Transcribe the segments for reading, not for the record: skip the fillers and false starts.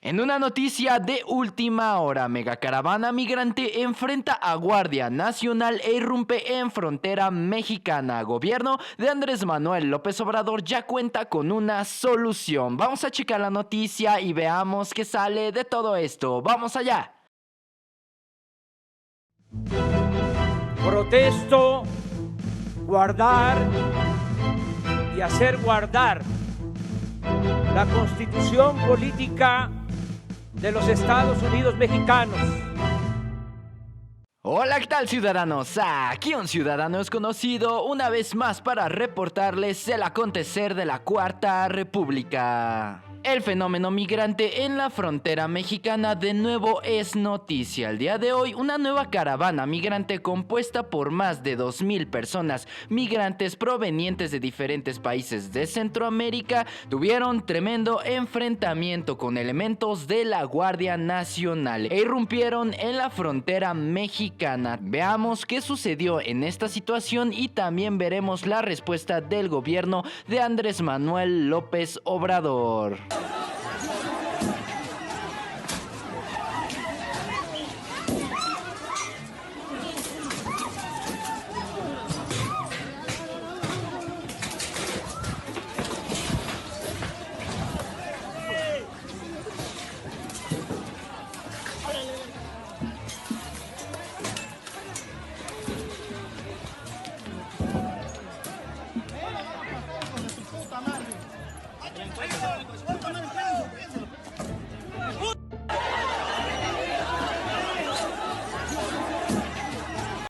En una noticia de última hora, megacaravana migrante enfrenta a Guardia Nacional e irrumpe en frontera mexicana. Gobierno de Andrés Manuel López Obrador ya cuenta con una solución. Vamos a checar la noticia y veamos qué sale de todo esto. ¡Vamos allá! Protesto guardar y hacer guardar la Constitución política de los Estados Unidos mexicanos. Hola, ¿qué tal, ciudadanos? Aquí un ciudadano es conocido una vez más para reportarles el acontecer de la Cuarta República. El fenómeno migrante en la frontera mexicana de nuevo es noticia. El día de hoy, una nueva caravana migrante compuesta por más de 2,000 personas migrantes provenientes de diferentes países de Centroamérica tuvieron tremendo enfrentamiento con elementos de la Guardia Nacional e irrumpieron en la frontera mexicana. Veamos qué sucedió en esta situación y también veremos la respuesta del gobierno de Andrés Manuel López Obrador.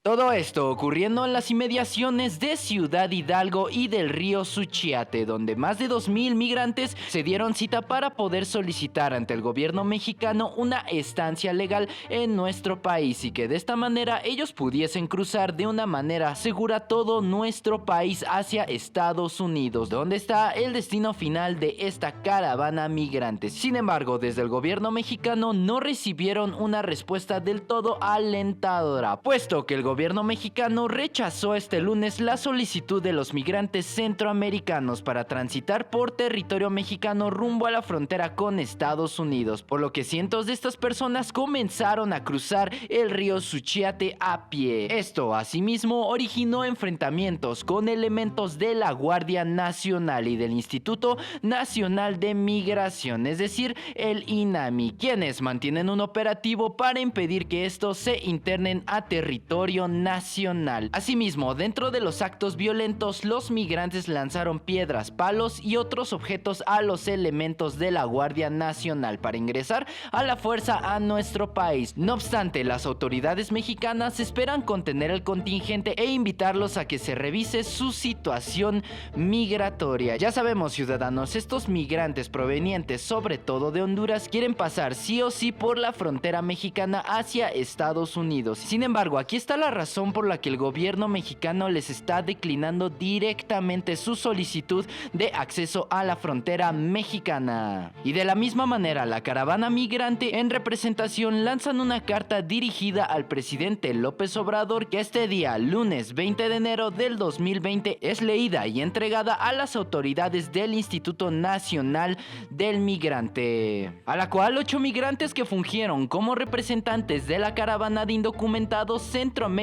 Todo esto ocurriendo en las inmediaciones de Ciudad Hidalgo y del río Suchiate, donde más de 2,000 migrantes se dieron cita para poder solicitar ante el gobierno mexicano una estancia legal en nuestro país y que de esta manera ellos pudiesen cruzar de una manera segura todo nuestro país hacia Estados Unidos, donde está el destino final de esta caravana migrante. Sin embargo, desde el gobierno mexicano no recibieron una respuesta del todo alentadora, puesto que el gobierno mexicano rechazó este lunes la solicitud de los migrantes centroamericanos para transitar por territorio mexicano rumbo a la frontera con Estados Unidos, por lo que cientos de estas personas comenzaron a cruzar el río Suchiate a pie. Esto asimismo originó enfrentamientos con elementos de la Guardia Nacional y del Instituto Nacional de Migración, es decir, el INAMI, quienes mantienen un operativo para impedir que estos se internen a territorio nacional. Asimismo, dentro de los actos violentos, los migrantes lanzaron piedras, palos y otros objetos a los elementos de la Guardia Nacional para ingresar a la fuerza a nuestro país. No obstante, las autoridades mexicanas esperan contener el contingente e invitarlos a que se revise su situación migratoria. Ya sabemos, ciudadanos, estos migrantes provenientes sobre todo de Honduras quieren pasar sí o sí por la frontera mexicana hacia Estados Unidos. Sin embargo, aquí está la razón por la que el gobierno mexicano les está declinando directamente su solicitud de acceso a la frontera mexicana. Y de la misma manera, la caravana migrante en representación lanzan una carta dirigida al presidente López Obrador que este día, lunes 20 de enero del 2020, es leída y entregada a las autoridades del Instituto Nacional del Migrante, a la cual 8 migrantes que fungieron como representantes de la caravana de indocumentados centroamericanos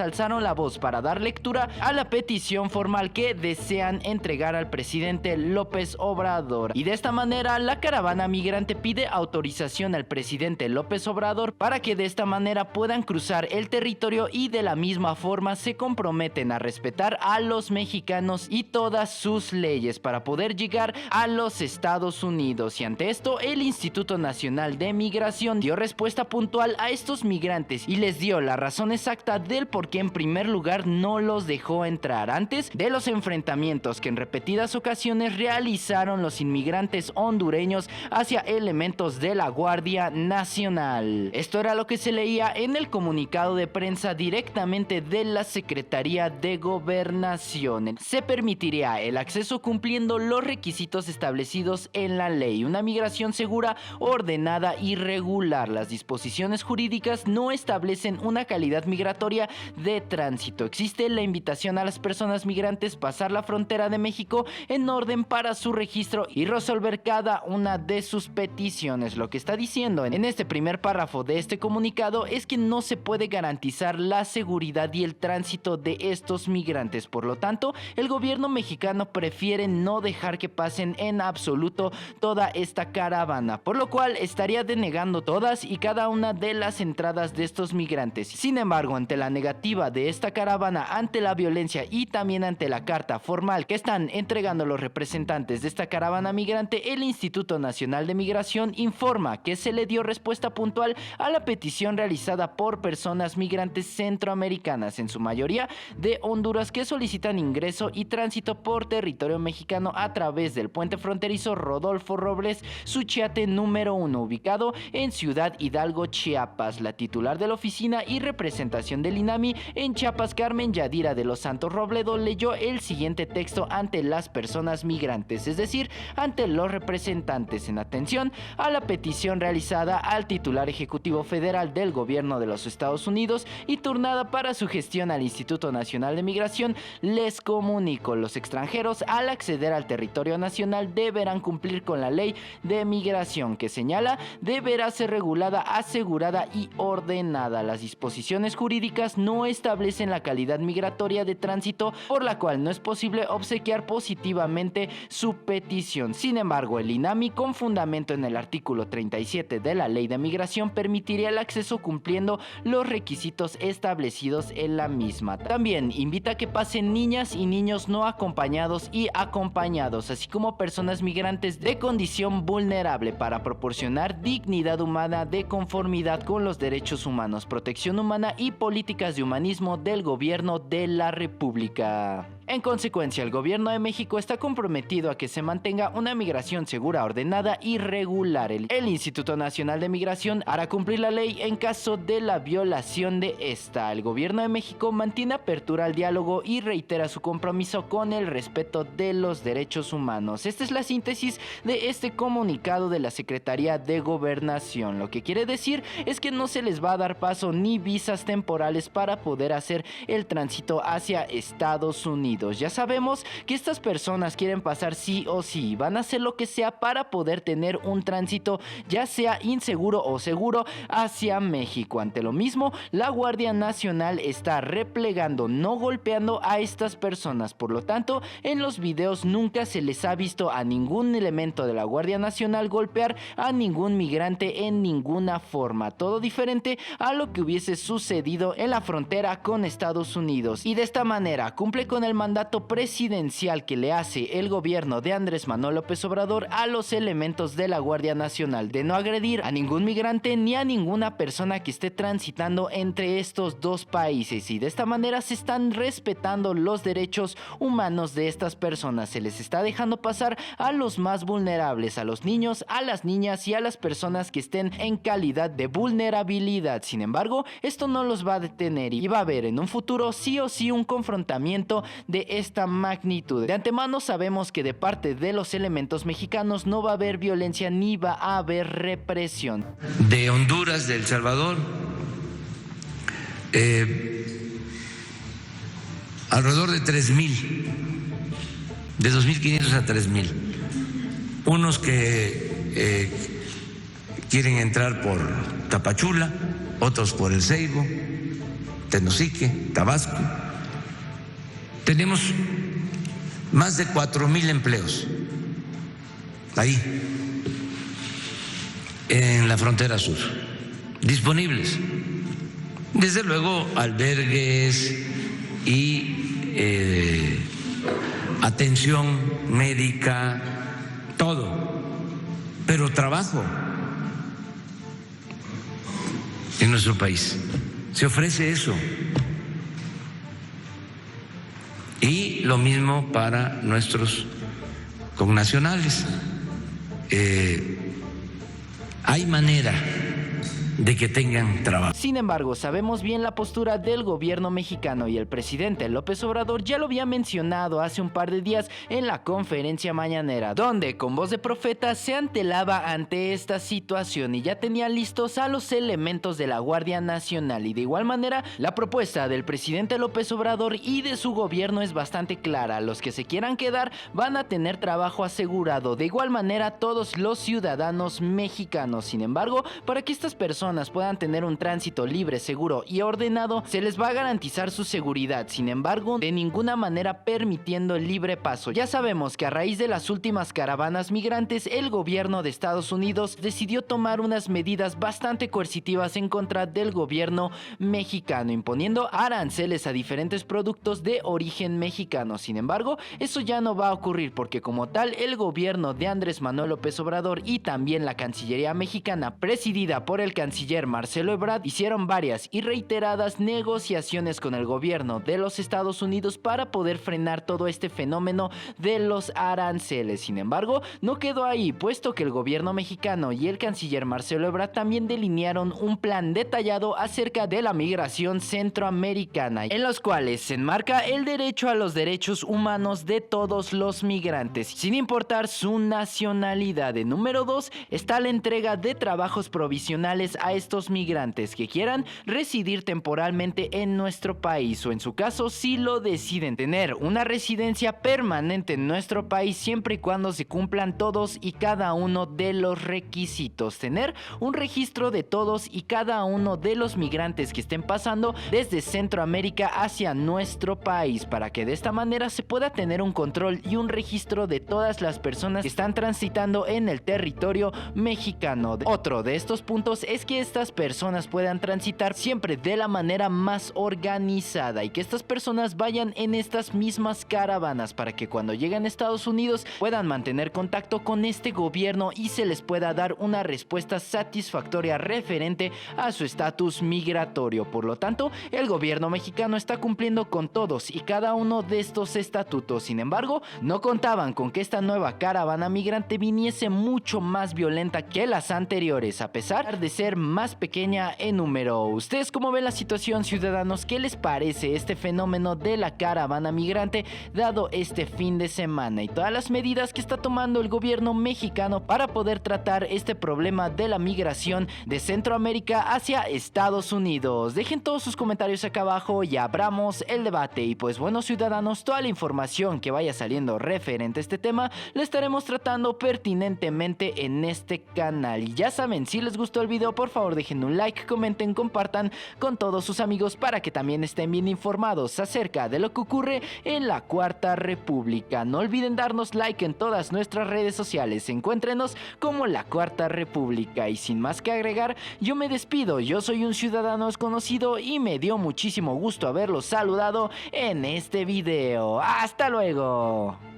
alzaron la voz para dar lectura a la petición formal que desean entregar al presidente López Obrador. Y de esta manera, la caravana migrante pide autorización al presidente López Obrador para que de esta manera puedan cruzar el territorio y de la misma forma se comprometen a respetar a los mexicanos y todas sus leyes para poder llegar a los Estados Unidos. Y ante esto, el Instituto Nacional de Migración dio respuesta puntual a estos migrantes y les dio la razón exacta del por qué en primer lugar no los dejó entrar antes de los enfrentamientos que en repetidas ocasiones realizaron los inmigrantes hondureños hacia elementos de la Guardia Nacional. Esto era lo que se leía en el comunicado de prensa directamente de la Secretaría de Gobernación. Se permitiría el acceso cumpliendo los requisitos establecidos en la ley, una migración segura, ordenada y regular. Las disposiciones jurídicas no establecen una calidad migratoria migratoria de tránsito. Existe la invitación a las personas migrantes pasar la frontera de México en orden para su registro y resolver cada una de sus peticiones. Lo que está diciendo en este primer párrafo de este comunicado es que no se puede garantizar la seguridad y el tránsito de estos migrantes. Por lo tanto, el gobierno mexicano prefiere no dejar que pasen en absoluto toda esta caravana, por lo cual estaría denegando todas y cada una de las entradas de estos migrantes. Sin embargo, ante la negativa de esta caravana, ante la violencia y también ante la carta formal que están entregando los representantes de esta caravana migrante, el Instituto Nacional de Migración informa que se le dio respuesta puntual a la petición realizada por personas migrantes centroamericanas, en su mayoría de Honduras, que solicitan ingreso y tránsito por territorio mexicano a través del puente fronterizo Rodolfo Robles Suchiate número 1, ubicado en Ciudad Hidalgo, Chiapas. La titular de la oficina y representación del INAMI en Chiapas, Carmen Yadira de los Santos Robledo, leyó el siguiente texto ante las personas migrantes, es decir, ante los representantes, en atención a la petición realizada al titular ejecutivo federal del gobierno de los Estados Unidos y turnada para su gestión al Instituto Nacional de Migración. Les comunico: los extranjeros al acceder al territorio nacional deberán cumplir con la ley de migración, que señala deberá ser regulada, asegurada y ordenada. Las disposiciones jurídicas no establecen la calidad migratoria de tránsito por la cual no es posible obsequiar positivamente su petición. Sin embargo, el INAMI, con fundamento en el artículo 37 de la Ley de Migración, permitiría el acceso cumpliendo los requisitos establecidos en la misma. También invita a que pasen niñas y niños no acompañados y acompañados, así como personas migrantes de condición vulnerable, para proporcionar dignidad humana de conformidad con los derechos humanos, protección humana y políticas de humanismo del gobierno de la República. En consecuencia, el gobierno de México está comprometido a que se mantenga una migración segura, ordenada y regular. El Instituto Nacional de Migración hará cumplir la ley en caso de la violación de esta. El gobierno de México mantiene apertura al diálogo y reitera su compromiso con el respeto de los derechos humanos. Esta es la síntesis de este comunicado de la Secretaría de Gobernación. Lo que quiere decir es que no se les va a dar paso ni visas temporales para poder hacer el tránsito hacia Estados Unidos. Ya sabemos que estas personas quieren pasar sí o sí, van a hacer lo que sea para poder tener un tránsito, ya sea inseguro o seguro, hacia México. Ante lo mismo, la Guardia Nacional está replegando, no golpeando a estas personas. Por lo tanto, en los videos nunca se les ha visto a ningún elemento de la Guardia Nacional golpear a ningún migrante en ninguna forma. Todo diferente a lo que hubiese sucedido en la frontera con Estados Unidos. Y de esta manera cumple con el mandato presidencial que le hace el gobierno de Andrés Manuel López Obrador a los elementos de la Guardia Nacional de no agredir a ningún migrante ni a ninguna persona que esté transitando entre estos dos países. Y de esta manera se están respetando los derechos humanos de estas personas. Se les está dejando pasar a los más vulnerables, a los niños, a las niñas y a las personas que estén en calidad de vulnerabilidad. Sin embargo, esto no los va a detener y va a haber en un futuro sí o sí un confrontamiento de esta magnitud. De antemano sabemos que de parte de los elementos mexicanos no va a haber violencia ni va a haber represión. De Honduras, de El Salvador, alrededor de 3,000, de 2,500 a 3,000. Unos que quieren entrar por Tapachula, otros por El Ceibo, Tenosique, Tabasco. Tenemos más de 4,000 empleos ahí, en la frontera sur, disponibles. Desde luego, albergues y atención médica, todo, pero trabajo en nuestro país. Se ofrece eso. Y lo mismo para nuestros connacionales. Hay manera de que tengan trabajo. Sin embargo, sabemos bien la postura del gobierno mexicano y el presidente López Obrador ya lo había mencionado hace un par de días en la conferencia mañanera, donde con voz de profeta se antelaba ante esta situación y ya tenía listos a los elementos de la Guardia Nacional. Y de igual manera, la propuesta del presidente López Obrador y de su gobierno es bastante clara: los que se quieran quedar van a tener trabajo asegurado, de igual manera todos los ciudadanos mexicanos. Sin embargo, para que estas personas puedan tener un tránsito libre, seguro y ordenado, se les va a garantizar su seguridad, sin embargo, de ninguna manera permitiendo el libre paso. Ya sabemos que a raíz de las últimas caravanas migrantes, el gobierno de Estados Unidos decidió tomar unas medidas bastante coercitivas en contra del gobierno mexicano, imponiendo aranceles a diferentes productos de origen mexicano. Sin embargo, eso ya no va a ocurrir porque como tal, el gobierno de Andrés Manuel López Obrador y también la Cancillería mexicana, presidida por el canciller Marcelo Ebrard, hicieron varias y reiteradas negociaciones con el gobierno de los Estados Unidos para poder frenar todo este fenómeno de los aranceles. Sin embargo, no quedó ahí, puesto que el gobierno mexicano y el canciller Marcelo Ebrard también delinearon un plan detallado acerca de la migración centroamericana, en los cuales se enmarca el derecho a los derechos humanos de todos los migrantes, sin importar su nacionalidad. En número 2 está la entrega de trabajos provisionales a estos migrantes que quieran residir temporalmente en nuestro país, o en su caso, si lo deciden, tener una residencia permanente en nuestro país siempre y cuando se cumplan todos y cada uno de los requisitos. Tener un registro de todos y cada uno de los migrantes que estén pasando desde Centroamérica hacia nuestro país, para que de esta manera se pueda tener un control y un registro de todas las personas que están transitando en el territorio mexicano. Otro de estos puntos es que estas personas puedan transitar siempre de la manera más organizada y que estas personas vayan en estas mismas caravanas para que cuando lleguen a Estados Unidos puedan mantener contacto con este gobierno y se les pueda dar una respuesta satisfactoria referente a su estatus migratorio. Por lo tanto, el gobierno mexicano está cumpliendo con todos y cada uno de estos estatutos. Sin embargo, no contaban con que esta nueva caravana migrante viniese mucho más violenta que las anteriores, a pesar de ser más pequeña en número. ¿Ustedes cómo ven la situación, ciudadanos? ¿Qué les parece este fenómeno de la caravana migrante dado este fin de semana y todas las medidas que está tomando el gobierno mexicano para poder tratar este problema de la migración de Centroamérica hacia Estados Unidos? Dejen todos sus comentarios acá abajo y abramos el debate. Y pues bueno, ciudadanos, toda la información que vaya saliendo referente a este tema la estaremos tratando pertinentemente en este canal. Y ya saben, si les gustó el video, por favor dejen un like, comenten, compartan con todos sus amigos para que también estén bien informados acerca de lo que ocurre en la Cuarta República. No olviden darnos like en todas nuestras redes sociales, encuéntrenos como la Cuarta República. Y sin más que agregar, yo me despido. Yo soy un ciudadano desconocido y me dio muchísimo gusto haberlos saludado en este video. ¡Hasta luego!